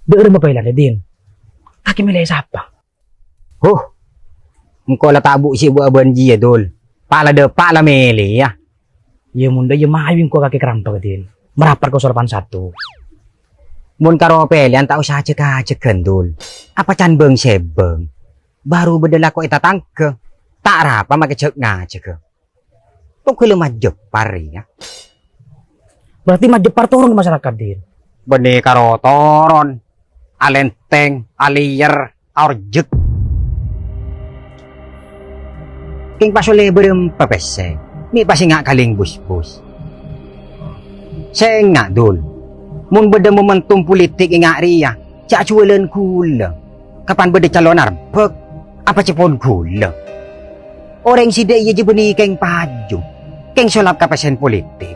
Doon mo pala din. Kaki milay sapa. Engkau lah tabu si buat banji ya dul. Pala de pala mele ya. Ya munda ya mahawin ko kaki kerampa din. Merapar ko solapan satu. Mun karo pelian tak usah cek dul. Apa can beng sebeng. Baru bedela ko ita tangke. Tak rapa make cek ngacek. Kok kele majep pari ya. Berarti majepar turun ke masyarakat din. Bene karo toron. Alenteng, aliyer, orjek. King pasole berem pepese. Mi pasi ngak kaling bus-bus. Saya ngak dul. Mun beda momentum politik ngak ria. Cak cuelen kula. Kapan beda calon arbek? Apa cepon kula? Orang sida iya je beni keng paju. Keng solap kapesen politik.